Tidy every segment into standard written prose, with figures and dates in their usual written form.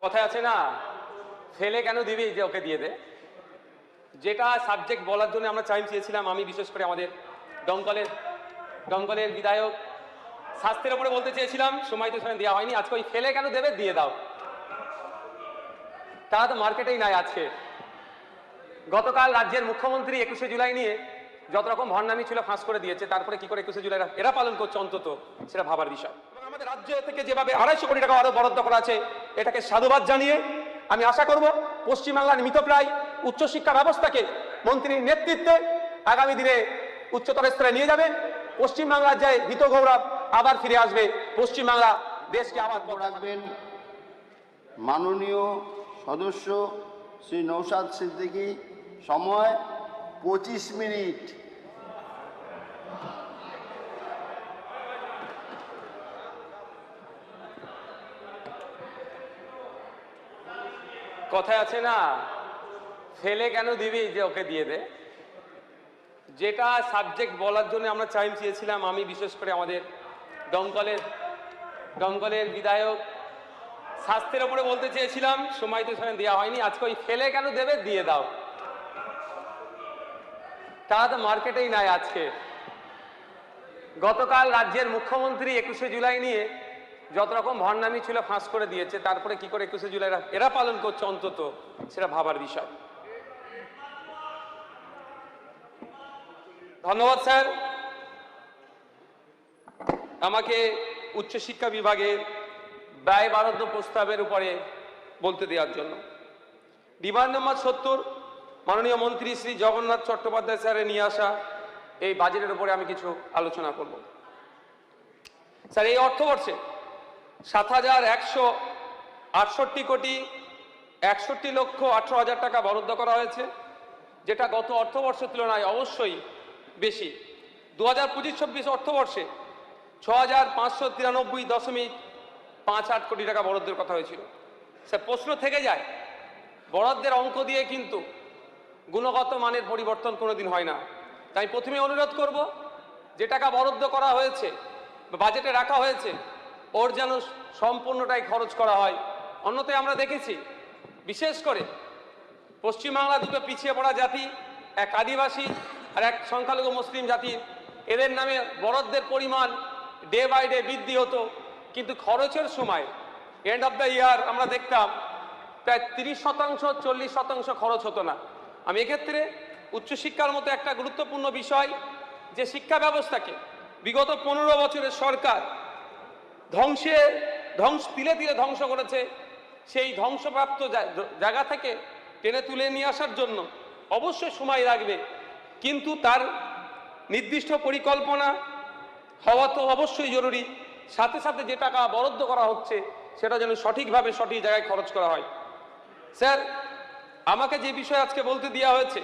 কথায় আছে না, ফেলে কেন দিবি যে ওকে দিয়ে দে। যেটা সাবজেক্ট বলার জন্য আমরা টাইম চেয়েছিলাম, আমি বিশেষ করে আমাদের দমকলের বিধায়ক স্বাস্থ্যের উপরে বলতে চেয়েছিলাম, সময় তো সেখানে দেওয়া হয়নি। আজকে ওই ফেলে কেন দেবে, দিয়ে দাও। তারা তো মার্কেটেই নাই আজকে। গতকাল রাজ্যের মুখ্যমন্ত্রী 21শে জুলাই নিয়ে যত রকম ভণ্ডামি ছিল ফাঁস করে দিয়েছে, তারপরে কি করে 21শে জুলাই এরা পালন করছে অন্তত সেটা ভাবার বিষয়। এবং আমাদের রাজ্য থেকে যেভাবে 250 কোটি টাকা আরো বরাদ্দ করা আছে, এটাকে সাধুবাদ জানিয়ে আমি আশা করব পশ্চিমবাংলার মৃতপ্রায় উচ্চশিক্ষা ব্যবস্থাকে মন্ত্রীর নেতৃত্বে আগামী দিনে উচ্চতর স্তরে নিয়ে যাবে। পশ্চিমবাংলার যে গীত গৌরব আবার ফিরে আসবে, পশ্চিমবাংলা দেশকে আবার রাখবেন মাননীয় সদস্য শ্রী নৌশাদ সিদ্দিকী। সময় 25 মিনিট। কথায় আছে না, ফেলে কেন দিবি যে ওকে দিয়ে দে। যেটা সাবজেক্ট বলার জন্য আমরা টাইম চেয়েছিলাম, আমি বিশেষ করে আমাদের দমকলের বিধায়ক স্বাস্থ্যের উপরে বলতে চেয়েছিলাম, সময় তো সেখানে দেওয়া হয়নি। আজকে ওই ফেলে কেন দেবে, দিয়ে দাও। তারা তো মার্কেটেই নাই আজকে। গতকাল রাজ্যের মুখ্যমন্ত্রী 21শে জুলাই নিয়ে যত রকম ভণ্ডামি ছিল ফাঁস করে দিয়েছে, তারপরে কি করে 21শে জুলাই এরা পালন করছে অন্তত সেটা ভাবার বিষয়। ধন্যবাদ স্যার আমাকে উচ্চশিক্ষা বিভাগের ব্যয় বরাদ্দ প্রস্তাবের উপরে বলতে দেওয়ার জন্য। ডিমান্ড নম্বর 70 মাননীয় মন্ত্রী শ্রী জগন্নাথ চট্টোপাধ্যায় স্যারের নিয়ে আসা এই বাজেটের উপরে আমি কিছু আলোচনা করব। স্যার, এই অর্থবর্ষে 7,168 কোটি 61,18,000 টাকা বরাদ্দ করা হয়েছে, যেটা গত অর্থবর্ষের তুলনায় অবশ্যই বেশি। 2025-26 অর্থবর্ষে 6,593.58 কোটি টাকা বরাদ্দের কথা হয়েছিল। স্যার, প্রশ্ন থেকে যায়, বরাদ্দের অঙ্ক দিয়ে কিন্তু গুণগত মানের পরিবর্তন কোনোদিন হয় না। তাই প্রথমে অনুরোধ করব, যে টাকা বরাদ্দ করা হয়েছে বা বাজেটে রাখা হয়েছে, ওর যেন সম্পূর্ণটাই খরচ করা হয়। অন্যথায় আমরা দেখেছি, বিশেষ করে পশ্চিমবাংলা দুটো পিছিয়ে পড়া জাতি, এক আদিবাসী আর এক সংখ্যালঘু মুসলিম জাতির, এদের নামে বরাদ্দের পরিমাণ ডে বাই ডে বৃদ্ধি হতো, কিন্তু খরচের সময় এন্ড অফ দ্য ইয়ার আমরা দেখতাম প্রায় 30%, 40% খরচ হতো না। আমি এক্ষেত্রে উচ্চশিক্ষার মতো একটা গুরুত্বপূর্ণ বিষয়, যে শিক্ষা ব্যবস্থাকে বিগত 15 বছরের সরকার তিলে তিলে ধ্বংস করেছে, সেই ধ্বংসপ্রাপ্ত জায়গা থেকে টেনে তুলে নিয়ে আসার জন্য অবশ্যই সময় লাগবে, কিন্তু তার নির্দিষ্ট পরিকল্পনা হওয়া তো অবশ্যই জরুরি। সাথে সাথে যে টাকা বরাদ্দ করা হচ্ছে সেটা যেন সঠিকভাবে সঠিক জায়গায় খরচ করা হয়। স্যার, আমাকে যে বিষয় আজকে বলতে দেওয়া হয়েছে,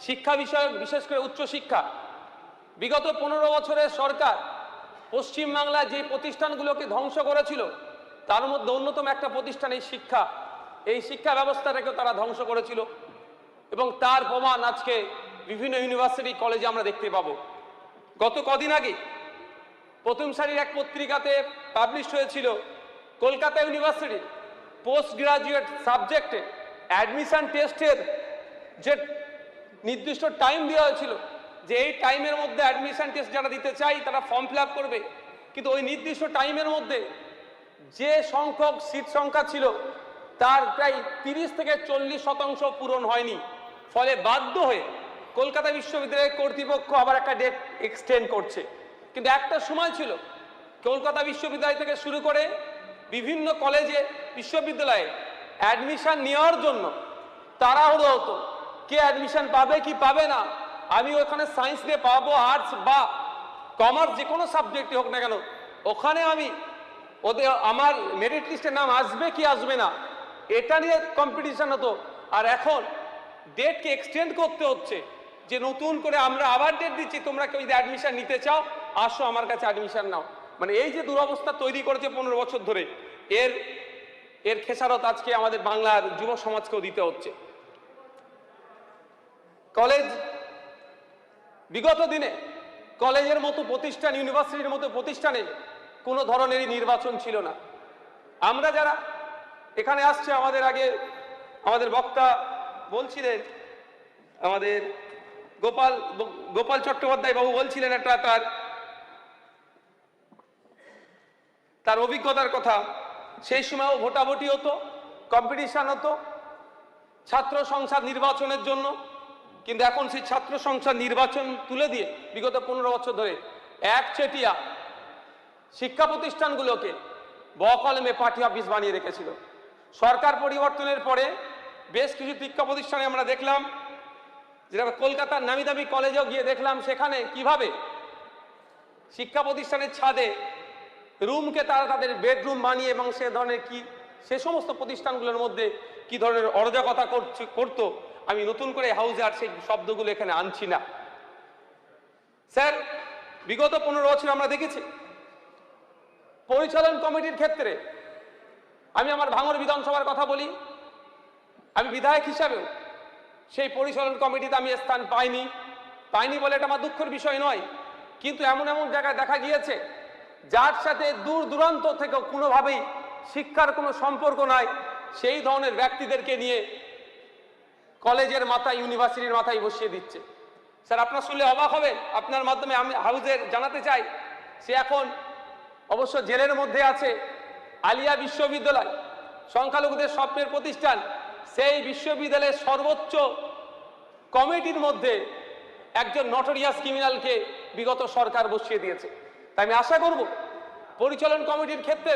শিক্ষা বিষয়ক, বিশেষ করে উচ্চশিক্ষা। বিগত 15 বছরের সরকার পশ্চিমবাংলায় যে প্রতিষ্ঠানগুলোকে ধ্বংস করেছিল, তার মধ্যে অন্যতম একটা প্রতিষ্ঠান এই শিক্ষা ব্যবস্থাটাকেও তারা ধ্বংস করেছিল, এবং তার প্রমাণ আজকে বিভিন্ন ইউনিভার্সিটি কলেজে আমরা দেখতে পাবো। গত কদিন আগে প্রথম সারির এক পত্রিকাতে পাবলিশ হয়েছিল, কলকাতা ইউনিভার্সিটি পোস্ট গ্রাজুয়েট সাবজেক্টে অ্যাডমিশন টেস্টের যে নির্দিষ্ট টাইম দেওয়া হয়েছিল, যে এই টাইমের মধ্যে অ্যাডমিশন টেস্ট যারা দিতে চাই তারা ফর্ম ফিল আপ করবে, কিন্তু ওই নির্দিষ্ট টাইমের মধ্যে যে সংখ্যক সিট সংখ্যা ছিল তার প্রায় 30 থেকে 40% পূরণ হয়নি। ফলে বাধ্য হয়ে কলকাতা বিশ্ববিদ্যালয়ের কর্তৃপক্ষ আবার একটা ডেট এক্সটেন্ড করছে। কিন্তু একটা সময় ছিল, কলকাতা বিশ্ববিদ্যালয় থেকে শুরু করে বিভিন্ন কলেজে, বিশ্ববিদ্যালয়ে অ্যাডমিশন নেওয়ার জন্য তাড়াহুড়ো হতো, কে অ্যাডমিশন পাবে কি পাবে না। আমি ওখানে সায়েন্স নিয়ে পাবো, আর্টস বা কমার্স, যে কোনো সাবজেক্টই হোক না কেন, ওখানে আমি আমার মেরিট লিস্টের নাম আসবে কি আসবে না, এটা নিয়ে কম্পিটিশন হতো। আর এখন ডেটকে এক্সটেন্ড করতে হচ্ছে, যে নতুন করে আমরা আবার ডেট দিচ্ছি, তোমরা কেউ যদি অ্যাডমিশন নিতে চাও আসো আমার কাছে অ্যাডমিশন নাও। মানে এই যে দুরবস্থা তৈরি করেছে 15 বছর ধরে, এর খেসারত আজকে আমাদের বাংলার যুব সমাজকেও দিতে হচ্ছে। কলেজ, বিগত দিনে কলেজের মতো প্রতিষ্ঠান, ইউনিভার্সিটির মতো প্রতিষ্ঠানে কোনো ধরনেরই নির্বাচন ছিল না। আমরা যারা এখানে আসছে আমাদের আগে আমাদের বক্তা বলছিলেন, আমাদের গোপাল চট্টোপাধ্যায় বাবু বলছিলেন একটা তার অভিজ্ঞতার কথা। সেই সময়ও ভোটাভুটি হতো, কম্পিটিশন হতো ছাত্র সংসদ নির্বাচনের জন্য, কিন্তু এখন সেই ছাত্র সংসদ নির্বাচন তুলে দিয়ে বিগত 15 বছর ধরে একচেটিয়া শিক্ষা প্রতিষ্ঠানগুলোকে বকলমে পার্টি অফিস বানিয়ে রেখেছিল। সরকার পরিবর্তনের পরে বেশ কিছু শিক্ষা প্রতিষ্ঠানে আমরা দেখলাম, যেটা কলকাতার নামি দামি কলেজেও গিয়ে দেখলাম, সেখানে কিভাবে শিক্ষা প্রতিষ্ঠানের ছাদে রুমকে তারা তাদের বেডরুম বানিয়ে এবং সে সমস্ত প্রতিষ্ঠানগুলোর মধ্যে কি ধরনের অরাজকতা করতো। আমি নতুন করে হাউসে আর সেই শব্দগুলো এখানে আনছি না। স্যার, বিগত 15 বছর আমরা দেখেছি পরিচালন কমিটির ক্ষেত্রে, আমি আমার ভাঙড় বিধানসভার কথা বলি, আমি বিধায়ক হিসাবেও সেই পরিচালন কমিটিতে আমি স্থান পাইনি বলে এটা আমার দুঃখের বিষয় নয়, কিন্তু এমন জায়গায় দেখা গিয়েছে যার সাথে দূর দূরান্ত থেকে কোনোভাবেই শিক্ষার কোনো সম্পর্ক নাই, সেই ধরনের ব্যক্তিদেরকে নিয়ে কলেজের মাথায়, ইউনিভার্সিটির মাথায় বসিয়ে দিচ্ছে। স্যার, আপনার শুনলে অবাক হবেন, আপনার মাধ্যমে আমি হাউজের জানাতে চাই, সে এখন অবশ্য জেলের মধ্যে আছে। আলিয়া বিশ্ববিদ্যালয় সংখ্যালঘুদের স্বপ্নের প্রতিষ্ঠান, সেই বিশ্ববিদ্যালয়ের সর্বোচ্চ কমিটির মধ্যে একজন নটোরিয়াস ক্রিমিনালকে বিগত সরকার বসিয়ে দিয়েছে। তাই আমি আশা করব পরিচালন কমিটির ক্ষেত্রে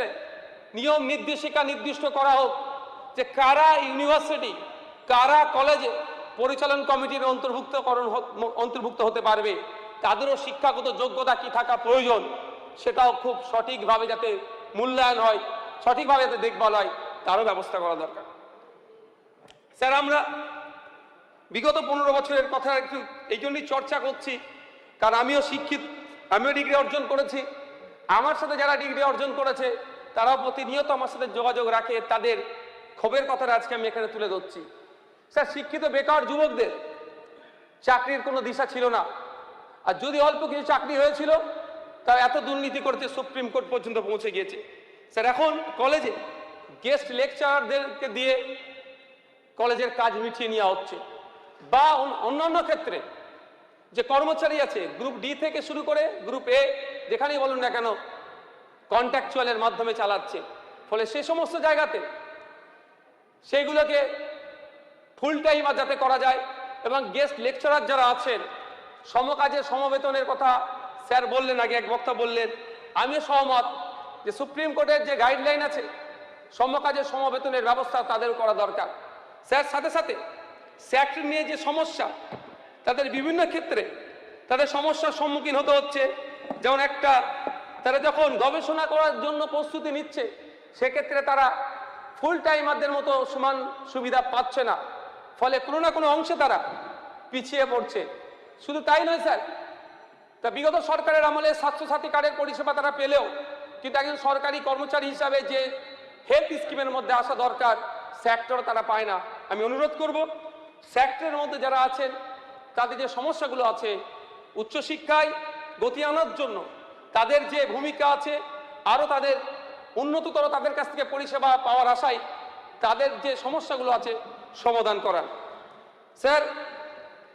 নিয়ম নির্দেশিকা নির্দিষ্ট করা হোক যে কারা ইউনিভার্সিটি, কারা কলেজে পরিচালন কমিটির অন্তর্ভুক্ত হতে পারবে, তাদেরও শিক্ষাগত যোগ্যতা কি থাকা প্রয়োজন, সেটাও খুব সঠিকভাবে যাতে মূল্যায়ন হয়, সঠিকভাবে যাতে দেখভাল হয়, তারও ব্যবস্থা করা দরকার। স্যার, আমরা বিগত 15 বছরের কথা একটু এই জন্যই চর্চা করছি, কারণ আমিও শিক্ষিত, আমিও ডিগ্রি অর্জন করেছি। আমার সাথে যারা ডিগ্রি অর্জন করেছে তারাও প্রতিনিয়ত আমার সাথে যোগাযোগ রাখে, তাদের ক্ষোভের কথাটা আজকে আমি এখানে তুলে ধরছি। স্যার, শিক্ষিত বেকার যুবকদের চাকরির কোনো দিশা ছিল না, আর যদি অল্প কিছু চাকরি হয়েছিল তা এত দুর্নীতি করতে সুপ্রিম কোর্ট পর্যন্ত পৌঁছে গিয়েছে। স্যার, এখন কলেজে গেস্ট লেকচারারদেরকে দিয়ে কলেজের কাজ মিটিয়ে নেওয়া হচ্ছে, বা অন্যান্য ক্ষেত্রে যে কর্মচারী আছে গ্রুপ ডি থেকে শুরু করে গ্রুপ এ, যেখানেই বলুন না কেন, কন্ট্রাকচুয়ালের মাধ্যমে চালাচ্ছে। ফলে সে সমস্ত জায়গাতে সেইগুলোকে ফুল টাইম যাতে করা যায়, এবং গেস্ট লেকচারার যারা আছেন সমকাজে সমবেতনের কথা স্যার বললেন, আগে এক বক্তা বললেন, আমিও সহমত যে সুপ্রিম কোর্টের যে গাইডলাইন আছে সমকাজে সমবেতনের ব্যবস্থা তাদের করা দরকার। স্যার, সাথে সাথে স্যাট নিয়ে যে সমস্যা, তাদের বিভিন্ন ক্ষেত্রে তাদের সমস্যার সম্মুখীন হতে হচ্ছে। যেমন তারা যখন গবেষণা করার জন্য প্রস্তুতি নিচ্ছে, সেক্ষেত্রে তারা ফুল টাইমারদের মতো সমান সুবিধা পাচ্ছে না, ফলে কোনো না কোনো অংশে তারা পিছিয়ে পড়ছে। শুধু তাই নয় স্যার, তা বিগত সরকারের আমলে স্বাস্থ্যসাথী কার্ডের পরিষেবা তারা পেলেও, কিন্তু একজন সরকারি কর্মচারী হিসাবে যে হেলথ স্কিমের মধ্যে আসা দরকার, সেক্টর তারা পায় না। আমি অনুরোধ করব সেক্টরের মধ্যে যারা আছেন তাদের যে সমস্যাগুলো আছে, উচ্চশিক্ষায় গতি আনার জন্য তাদের যে ভূমিকা আছে, আরও তাদের উন্নততর তাদের কাছ থেকে পরিষেবা পাওয়ার আশায় তাদের যে সমস্যাগুলো আছে সমাধান করা। স্যার,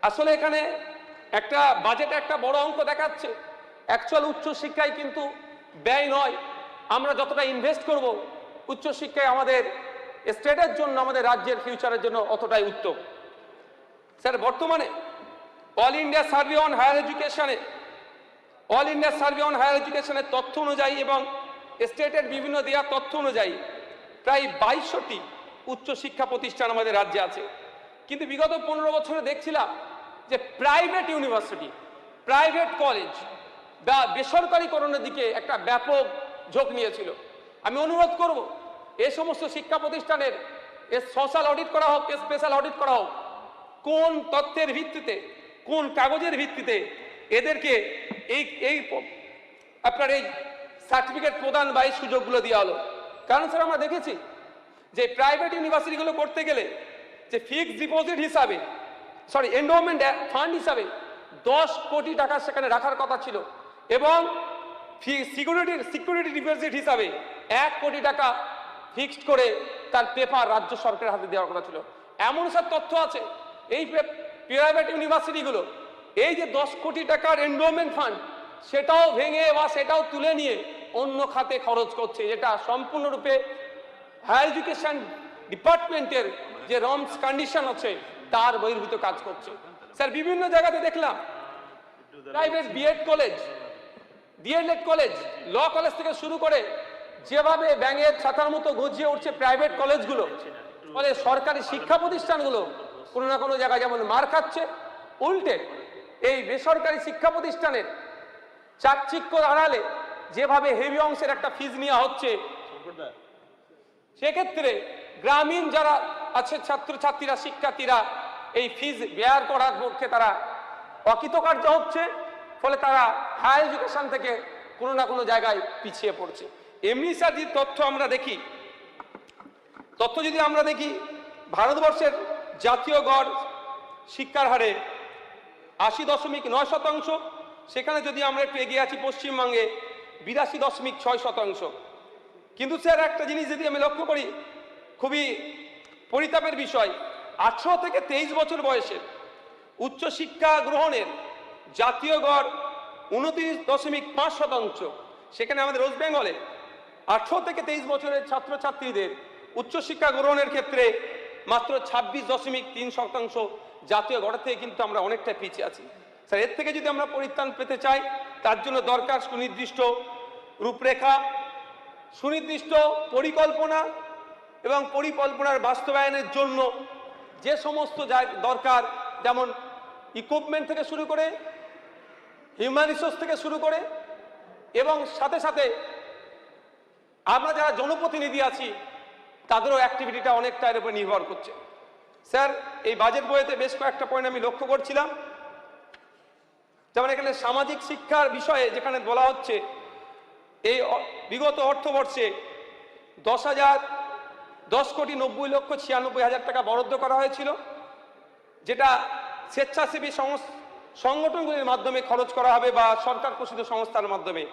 আসলে এখানে বাজেটে একটা বড় অঙ্ক দেখাচ্ছে, অ্যাকচুয়াল উচ্চশিক্ষায় কিন্তু ব্যয় নয়। আমরা যতটা ইনভেস্ট করব উচ্চশিক্ষায় আমাদের স্টেটের জন্য, আমাদের রাজ্যের ফিউচারের জন্য অতটাই উত্তম। স্যার, বর্তমানে all India survey on higher এডুকেশনের তথ্য অনুযায়ী এবং স্টেটের বিভিন্ন দেওয়া তথ্য অনুযায়ী প্রায় 2200টি উচ্চশিক্ষা প্রতিষ্ঠান আমাদের রাজ্যে আছে। কিন্তু বিগত 15 বছরে দেখছিলাম যে প্রাইভেট ইউনিভার্সিটি, প্রাইভেট কলেজ বা বেসরকারীকরণের দিকে একটা ব্যাপক ঝোঁক নিয়েছিল। আমি অনুরোধ করব এই সমস্ত শিক্ষা প্রতিষ্ঠানের সোশ্যাল অডিট করা হোক, স্পেশাল অডিট করা হোক, কোন তথ্যের ভিত্তিতে, কোন কাগজের ভিত্তিতে এদেরকে এই আপনার এই সার্টিফিকেট প্রদান বা এই সুযোগগুলো দেওয়া হলো। কারণ স্যার, আমরা দেখেছি যে প্রাইভেট ইউনিভার্সিটিগুলো করতে গেলে যে ফিক্সড ডিপোজিট হিসাবে, এন্ডোমেন্ট ফান্ড হিসাবে 10 কোটি টাকা সেখানে রাখার কথা ছিল, এবং সিকিউরিটি ডিপোজিট হিসাবে 1 কোটি টাকা ফিক্সড করে তার পেপার রাজ্য সরকারের হাতে দেওয়ার কথা ছিল। এমন সব তথ্য আছে এই প্রাইভেট ইউনিভার্সিটিগুলো এই যে 10 কোটি টাকার এন্ডোমেন্ট ফান্ড সেটাও ভেঙে বা সেটাও তুলে নিয়ে অন্য খাতে খরচ করছে, যেটা সম্পূর্ণরূপে হায়ার এডুকেশন ডিপার্টমেন্টের যে রমস কন্ডিশন আছে তার বহির্ভূত কাজ করছে। স্যার বিভিন্ন জায়গাতে দেখলাম private BEd college, DElEd college, law college থেকে শুরু করে যেভাবে ব্যাঙের ছাতার মতো গজিয়ে উঠছে প্রাইভেট কলেজগুলো, ফলে সরকারি শিক্ষা প্রতিষ্ঠানগুলো কোনো না কোনো জায়গায় যেমন মার খাচ্ছে, উল্টে এই বেসরকারি শিক্ষা প্রতিষ্ঠানের চাকচিক্যর আড়ালে যেভাবে হেভি অংশের একটা ফিজ নেওয়া হচ্ছে, সেক্ষেত্রে গ্রামীণ যারা আছে ছাত্রছাত্রীরা, শিক্ষার্থীরা এই ফিজ বেয়ার করার পক্ষে তারা অকৃতকার্য হচ্ছে, ফলে তারা হায়ার এডুকেশন থেকে কোনো না কোনো জায়গায় পিছিয়ে পড়ছে। এমনি স্যার যে তথ্য যদি আমরা দেখি ভারতবর্ষের জাতীয় গড় শিক্ষার হারে 80.9%, সেখানে যদি আমরা একটু এগিয়ে আছি পশ্চিমবঙ্গে 82.6%। কিন্তু স্যার একটা জিনিস যদি আমি লক্ষ্য করি, খুবই পরিতাপের বিষয়, 18 থেকে 23 বছর বয়সের উচ্চশিক্ষা গ্রহণের জাতীয় গড় 29.5%। সেখানে আমাদের ওয়েস্ট বেঙ্গলে 18 থেকে 23 বছরের ছাত্রছাত্রীদের উচ্চশিক্ষা গ্রহণের ক্ষেত্রে মাত্র 26.3% জাতীয় গড় থেকে কিন্তু আমরা অনেকটা পিছিয়ে আছি। স্যার এর থেকে যদি আমরা পরিত্রাণ পেতে চাই, তার জন্য দরকার সুনির্দিষ্ট রূপরেখা, সুনির্দিষ্ট পরিকল্পনা এবং পরিকল্পনার বাস্তবায়নের জন্য যে সমস্ত দরকার, যেমন ইকুইপমেন্ট থেকে শুরু করে, হিউম্যান রিসোর্স থেকে শুরু করে, এবং সাথে সাথে আমরা যারা জনপ্রতিনিধি আছি তাদেরও অ্যাক্টিভিটিটা অনেকটা এর উপর নির্ভর করছে। স্যার এই বাজেট বইতে বেশ কয়েকটা পয়েন্ট আমি লক্ষ্য করছিলাম, যেমন এখানে সামাজিক শিক্ষার বিষয়ে যেখানে বলা হচ্ছে এই বিগত অর্থবর্ষে 10,90,96,96,000 টাকা বরাদ্দ করা হয়েছিল, যেটা স্বেচ্ছাসেবী সংগঠনগুলির মাধ্যমে খরচ করা হবে বা সরকার পোষিত সংস্থার মাধ্যমে।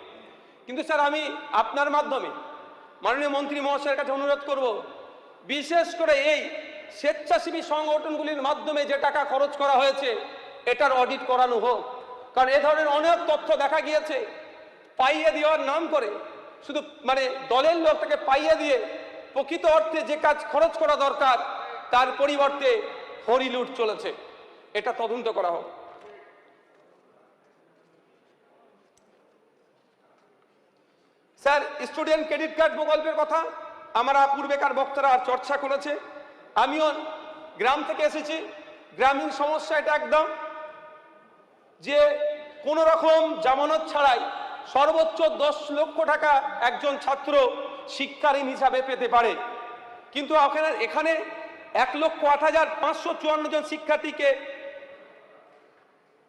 কিন্তু স্যার আমি আপনার মাধ্যমে মাননীয় মন্ত্রী মহাশয়ের কাছে অনুরোধ করব, বিশেষ করে এই স্বেচ্ছাসেবী সংগঠনগুলির মাধ্যমে যে টাকা খরচ করা হয়েছে এটার অডিট করানো হোক। কারণ এ ধরনের অনেক তথ্য দেখা গিয়েছে পাইয়ে দেওয়ার নাম করে, শুধু দলের লোকটাকে পাইয়ে দিয়ে প্রকৃত অর্থে যে কাজ খরচ করা দরকার তার পরিবর্তে হরিলুট চলেছে, এটা তদন্ত করা হোক। স্যার স্টুডেন্ট ক্রেডিট কার্ড প্রকল্পের কথা আমরা পূর্বেকার বক্তারা চর্চা করেছে, আমিও গ্রাম থেকে এসেছি, গ্রামীণ সমস্যা এটা একদম, যে কোনো রকম জামানত ছাড়াই সর্বোচ্চ 10 লক্ষ টাকা একজন ছাত্র শিক্ষা ঋণ হিসাবে পেতে পারে। কিন্তু এখানে 1,08,554 জন শিক্ষার্থীকে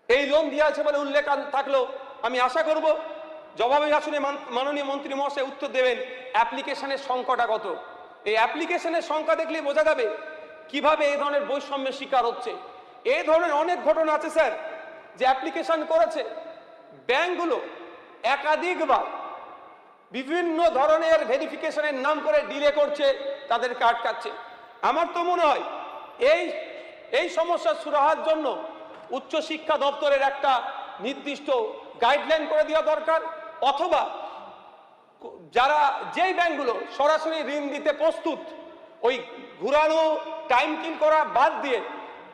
এই লোন দেওয়া আছে বলে উল্লেখ থাকলেও আমি আশা করব জবাবে আসলে মাননীয় মন্ত্রী মহাশয় উত্তর দেবেন অ্যাপ্লিকেশনের সংখ্যাটা কত। এই অ্যাপ্লিকেশনের সংখ্যা দেখলে বোঝা যাবে কিভাবে এই ধরনের বৈষম্যের শিকার হচ্ছে। এই ধরনের অনেক ঘটনা আছে স্যার, যে অ্যাপ্লিকেশন করেছে, ব্যাংকগুলো একাধিকবার বিভিন্ন ধরনের ভেরিফিকেশনের নাম করে ডিলে করছে, তাদেরকে আটকাচ্ছে। আমার তো মনে হয় এই সমস্যা সুরাহার জন্য উচ্চশিক্ষা দপ্তরের একটা নির্দিষ্ট গাইডলাইন করে দেওয়া দরকার, অথবা যেই ব্যাংকগুলো সরাসরি ঋণ দিতে প্রস্তুত, ওই ঘুরানো টাইম কিল করা বাদ দিয়ে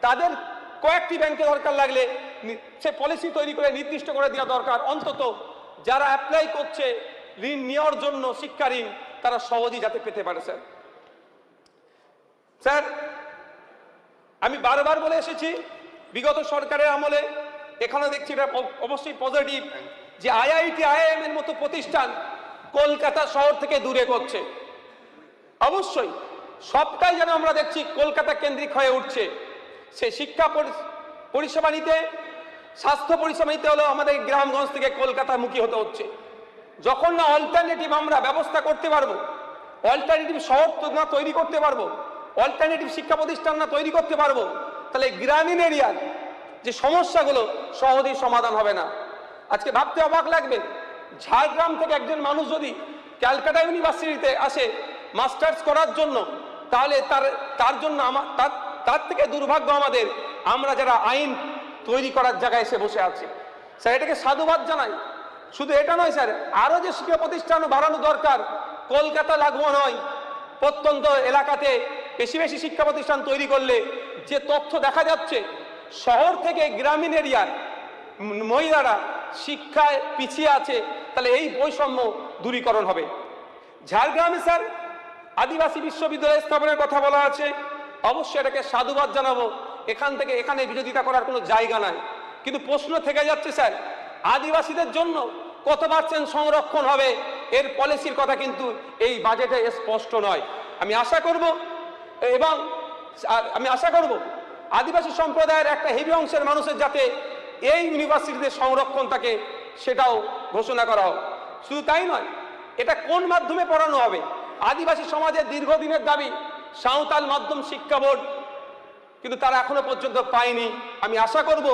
তাদের কয়েকটি ব্যাংকে দরকার লাগলে সে পলিসি তৈরি করে নির্দিষ্ট করে দেওয়া দরকার, অন্তত যারা অ্যাপ্লাই করছে ঋণ নেওয়ার জন্য শিক্ষা ঋণ তারা সহজেই যাতে পেতে পারে। স্যার আমি বারবার বলে এসেছি, বিগত সরকারের আমলে এখানে দেখছি এটা অবশ্যই পজিটিভ, যে আইআইটি আইআইএম এর মতো প্রতিষ্ঠান কলকাতা শহর থেকে দূরে করছে। অবশ্যই সবটাই যেন আমরা দেখছি কলকাতা কেন্দ্রিক হয়ে উঠছে। সে শিক্ষা পরিষেবা নিতে, স্বাস্থ্য পরিষেবা নিতে হলেও আমাদের গ্রামগঞ্জ থেকে কলকাতামুখী হতে হচ্ছে। যখন না অল্টারনেটিভ আমরা ব্যবস্থা করতে পারবো, অল্টারনেটিভ শহর না তৈরি করতে পারবো, অল্টারনেটিভ শিক্ষা প্রতিষ্ঠান না তৈরি করতে পারবো, তাহলে গ্রামীণ এরিয়ার যে সমস্যাগুলো সহজেই সমাধান হবে না। আজকে ভাবতে অবাক লাগবে, ঝাড়গ্রাম থেকে একজন মানুষ যদি ক্যালকাটা ইউনিভার্সিটিতে আসে মাস্টার্স করার জন্য, তাহলে তার জন্য তার থেকে দুর্ভাগ্য আমাদের, আমরা যারা আইন তৈরি করার জায়গায় এসে বসে আছি। স্যার এটাকে সাধুবাদ জানাই। শুধু এটা নয় স্যার, আরও যে শিক্ষা প্রতিষ্ঠান বাড়ানো দরকার, কলকাতা লাগোয়া নয়, প্রত্যন্ত এলাকাতে বেশি বেশি শিক্ষা প্রতিষ্ঠান তৈরি করলে যে তথ্য দেখা যাচ্ছে, শহর থেকে গ্রামীণ এরিয়ার মহিলারা শিক্ষায় পিছিয়ে আছে, তাহলে এই বৈষম্য দূরীকরণ হবে। ঝাড়গ্রামে স্যার আদিবাসী বিশ্ববিদ্যালয় স্থাপনের কথা বলা আছে, অবশ্যই এটাকে সাধুবাদ জানাবো। এখানে বিরোধিতা করার কোনো জায়গা নাই, কিন্তু প্রশ্ন থেকে যাচ্ছে স্যার, আদিবাসীদের জন্য কত % সংরক্ষণ হবে, এর পলিসির কথা কিন্তু এই বাজেটে স্পষ্ট নয়। আমি আশা করব আদিবাসী সম্প্রদায়ের একটা হেভি অংশের মানুষের যাতে এই ইউনিভার্সিটিতে সংরক্ষণ থাকে, সেটাও ঘোষণা করা হোক। শুধু তাই নয়, এটা কোন মাধ্যমে পড়ানো হবে? আদিবাসী সমাজের দীর্ঘদিনের দাবি সাঁওতাল মাধ্যম শিক্ষা বোর্ড, কিন্তু তারা এখনো পর্যন্ত পায়নি। আমি আশা করব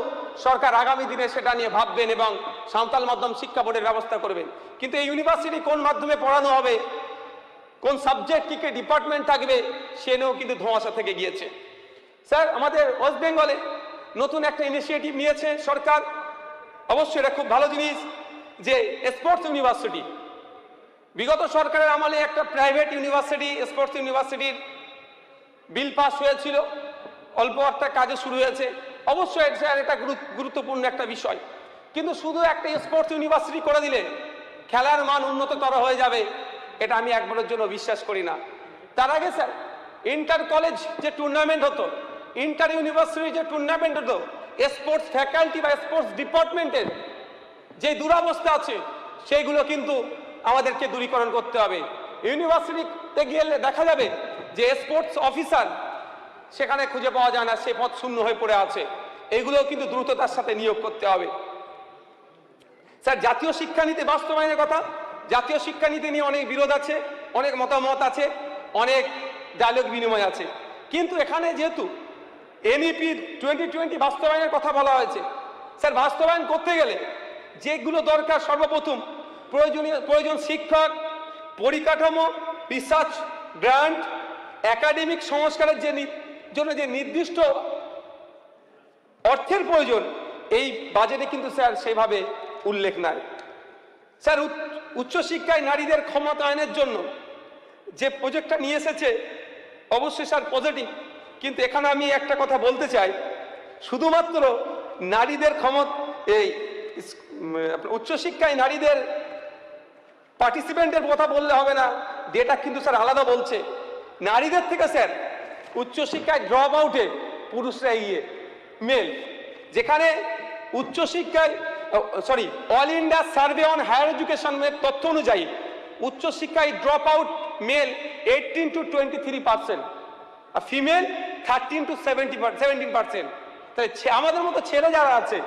সরকার আগামী দিনে সেটা নিয়ে ভাববেন এবং সাঁওতাল মাধ্যম শিক্ষা বোর্ডের ব্যবস্থা করবেন। কিন্তু এই ইউনিভার্সিটি কোন মাধ্যমে পড়ানো হবে, কোন সাবজেক্ট কি ডিপার্টমেন্ট থাকবে, সে নিয়েও কিন্তু ধোঁয়াশা থেকে গিয়েছে। স্যার আমাদের ওয়েস্ট বেঙ্গলে নতুন একটা ইনিশিয়েটিভ নিয়েছে সরকার, অবশ্যই এটা খুব ভালো জিনিস, যে স্পোর্টস ইউনিভার্সিটি। বিগত সরকারের আমলে একটা প্রাইভেট ইউনিভার্সিটি, স্পোর্টস ইউনিভার্সিটির বিল পাস হয়েছিল, অল্প একটা কাজে শুরু হয়েছে। অবশ্যই স্যার এটা গুরুত্বপূর্ণ একটা বিষয়, কিন্তু শুধু একটা স্পোর্টস ইউনিভার্সিটি করে দিলে খেলার মান উন্নততর হয়ে যাবে, এটা আমি একবারের জন্য বিশ্বাস করি না। তার আগে স্যার ইন্টার কলেজ যে টুর্নামেন্ট হতো, ইন্টার ইউনিভার্সিটি যে টুর্নামেন্ট হতো, স্পোর্টস ফ্যাকাল্টি বা স্পোর্টস ডিপার্টমেন্টের যে দুরবস্থা আছে, সেইগুলো কিন্তু আমাদেরকে দূরীকরণ করতে হবে। ইউনিভার্সিটিতে গেলে দেখা যাবে যে স্পোর্টস অফিসার সেখানে খুঁজে পাওয়া যায় না, সে পদ শূন্য হয়ে পড়ে আছে। এইগুলোও কিন্তু দ্রুততার সাথে নিয়োগ করতে হবে। স্যার জাতীয় শিক্ষানীতি বাস্তবায়নের কথা, জাতীয় শিক্ষানীতি নিয়ে অনেক বিরোধ আছে, অনেক মতামত আছে, অনেক ডায়লগ বিনিময় আছে, কিন্তু এখানে যেহেতু এনইপি 2020 বাস্তবায়নের কথা বলা হয়েছে, স্যার বাস্তবায়ন করতে গেলে যেগুলো দরকার, সর্বপ্রথম প্রয়োজন শিক্ষক, পরিকাঠামো, রিসার্চ গ্রান্ট, একাডেমিক সংস্কারের জন্য যে নির্দিষ্ট অর্থের প্রয়োজন, এই বাজেটে কিন্তু স্যার সেইভাবে উল্লেখ নাই। স্যার উচ্চশিক্ষায় নারীদের ক্ষমতায়নের জন্য যে প্রজেক্টটা নিয়ে এসেছে, অবশ্যই স্যার পজিটিভ, কিন্তু এখানে আমি একটা কথা বলতে চাই, শুধুমাত্র নারীদের এই উচ্চশিক্ষায় নারীদের পার্টিসিপেন্টের কথা বললে হবে না, ডেটা কিন্তু স্যার আলাদা বলছে। নারীদের থেকে স্যার উচ্চশিক্ষায় ড্রপ আউটে পুরুষরা মেল, যেখানে উচ্চশিক্ষায় all India survey on higher এডুকেশনের তথ্য অনুযায়ী উচ্চশিক্ষায় ড্রপ আউট মেল 18 to 23%, আর ফিমেল 13 to 17%। তাই আমাদের মতো ছেলে যারা আছে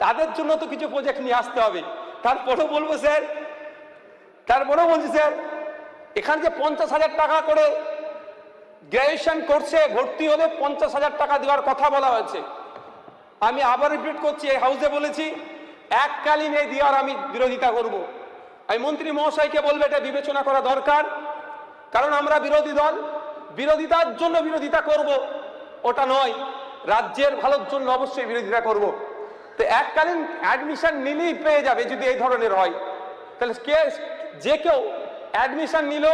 তাদের জন্য তো কিছু প্রজেক্ট নিয়ে আসতে হবে। তারপরেও বলছি স্যার, এখানে যে 50,000 টাকা করে গ্র্যাজুয়েশন কোর্সে ভর্তি হলে 50,000 টাকা দেওয়ার কথা বলা হয়েছে। আমি আবার রিপিট করছি, এই হাউসে বলেছি, এককালীন এই দেওয়ার আমি বিরোধিতা করব। আমি মন্ত্রী মহাশয়কে বলবো এটা বিবেচনা করা দরকার, কারণ আমরা বিরোধী দল, বিরোধিতার জন্য বিরোধিতা করব ওটা নয়, রাজ্যের ভালোর জন্য অবশ্যই বিরোধিতা করব। তো এককালীন অ্যাডমিশন নিলেই পেয়ে যাবে যদি এই ধরনের হয়, তাহলে যে কেউ অ্যাডমিশন নিল,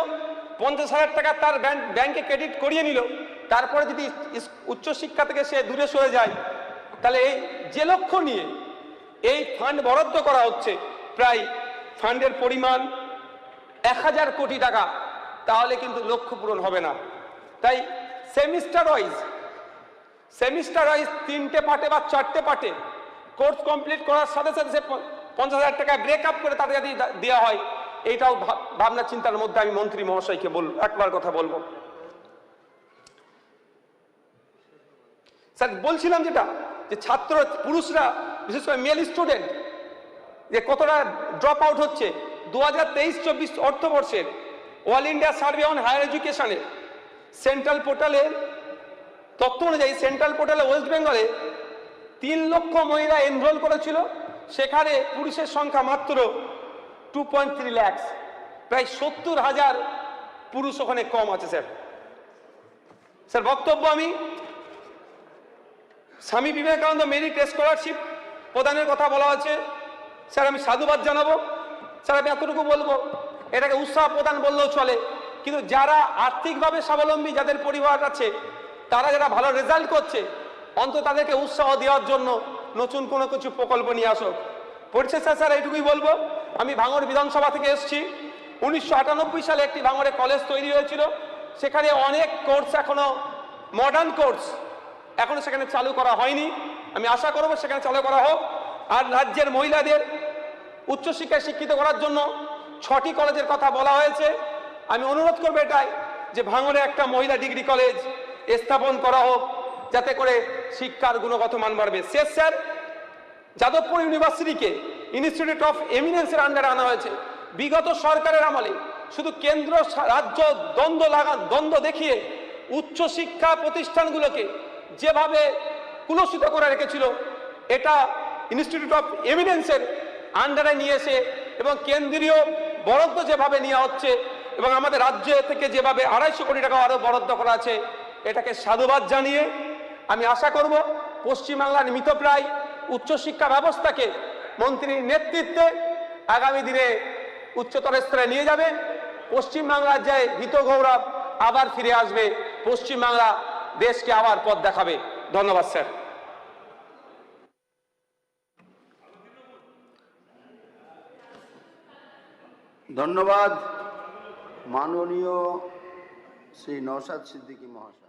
50,000 টাকা তার ব্যাংকে ক্রেডিট করিয়ে নিল, তারপরে যদি উচ্চশিক্ষা থেকে সে দূরে সরে যায়, তাহলে এই যে লক্ষ্য নিয়ে এই ফান্ড বরাদ্দ করা হচ্ছে, প্রায় ফান্ডের পরিমাণ 1000 কোটি টাকা, তাহলে কিন্তু লক্ষ্য পূরণ হবে না। তাই সেমিস্টার ওয়াইজ 3টে পার্টে বা 4টে পার্টে কোর্স কমপ্লিট করার সাথে সাথে সে 50,000 টাকা ব্রেক আপ করে তাদের যদি দেওয়া হয়, এইটাও ভাবনা চিন্তার মধ্যে আমি মন্ত্রী মহাশয়কে একবার কথা বলবো। স্যার বলছিলাম যেটা, যে ছাত্র পুরুষরা বিশেষ করে মেল স্টুডেন্ট যে কতটা ড্রপ আউট হচ্ছে, 2023-24 অর্থবর্ষের all India survey on higher এডুকেশনের সেন্ট্রাল পোর্টালের তথ্য অনুযায়ী, সেন্ট্রাল পোর্টালে ওয়েস্ট বেঙ্গলে 3 লক্ষ মহিলা এনরোল করেছিল, সেখানে পুরুষের সংখ্যা মাত্র 2.3 লাখ, প্রায় 70,000 পুরুষ ওখানে কম আছে স্যার। স্যার বক্তব্য আমি স্বামী বিবেকানন্দ মেরিট স্কলারশিপ প্রদানের কথা বলা আছে। স্যার আমি সাধুবাদ জানাবো। স্যার আমি এতটুকু বলবো, এটাকে উৎসাহ প্রদান বললেও চলে, কিন্তু যারা আর্থিকভাবে স্বাবলম্বী, যাদের পরিবার আছে, তারা যারা ভালো রেজাল্ট করছে, অন্তত তাদেরকে উৎসাহ দেওয়ার জন্য নতুন কোনো কিছু প্রকল্প নিয়ে আসো। পরিশেষে স্যার এইটুকুই বলবো, আমি ভাঙড় বিধানসভা থেকে এসেছি। 1998 সালে একটি ভাঙড়ে কলেজ তৈরি হয়েছিল। সেখানে অনেক কোর্স এখনো মডার্ন কোর্স এখনো সেখানে চালু করা হয়নি। আমি আশা করব সেখানে চালু করা হোক। আর রাজ্যের মহিলাদের উচ্চশিক্ষায় শিক্ষিত করার জন্য 6টি কলেজের কথা বলা হয়েছে। আমি অনুরোধ করবো এটাই যে ভাঙড়ে একটা মহিলা ডিগ্রি কলেজ স্থাপন করা হোক, যাতে করে শিক্ষার গুণগত মান বাড়বে। শেষ স্যার, যাদবপুর ইউনিভার্সিটিকে ইনস্টিটিউট অফ এমিনেন্সের আন্ডারে আনা হয়েছে। বিগত সরকারের আমলে শুধু কেন্দ্র রাজ্য দ্বন্দ্ব দেখিয়ে উচ্চশিক্ষা প্রতিষ্ঠানগুলোকে যেভাবে কুলসিত করে রেখেছিল, এটা ইনস্টিটিউট অফ এমিনেন্সের আন্ডারে নিয়ে এসে এবং কেন্দ্রীয় বরাদ্দ যেভাবে নেওয়া হচ্ছে এবং আমাদের রাজ্য থেকে যেভাবে 250 কোটি টাকা আরও বরাদ্দ করা আছে, এটাকে সাধুবাদ জানিয়ে আমি আশা করব পশ্চিমবাংলার মৃতপ্রায় উচ্চশিক্ষা ব্যবস্থাকে মন্ত্রীর নেতৃত্বে আগামী দিনে উচ্চতর স্তরে নিয়ে যাবে। পশ্চিমবাংলার যে হিত গৌরব আবার ফিরে আসবে, পশ্চিমবাংলা দেশকে আবার পথ দেখাবে। ধন্যবাদ স্যার। ধন্যবাদ মাননীয় শ্রী নওশাদ সিদ্দিকী মহাশয়।